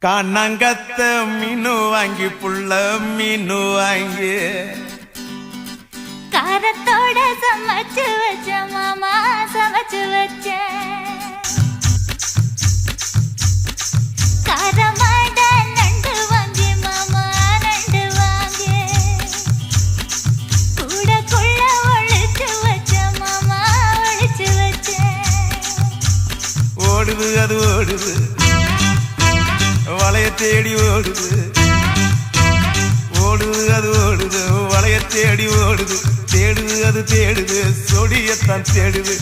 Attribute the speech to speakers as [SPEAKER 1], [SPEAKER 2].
[SPEAKER 1] காணங்கத்த மீனு வாங்கி புள்ள மீனு வாங்கி
[SPEAKER 2] காரத்தோட சமைச்சு வச்ச மாமா சமைச்சு வச்ச காரமாட நண்டு வாங்கி மாமா நண்டு வாங்கி கூடக்குள்ள ஒழிச்சு வச்ச மாமா ஒழிச்சு வச்ச
[SPEAKER 1] ஓடுது அது ஓடுது வளைய தேடி ஓடுது ஓடுது அது ஓடுது வளைய தேடி ஓடுது தேடுது அது தேடுது சொடியத்தான் தேடுது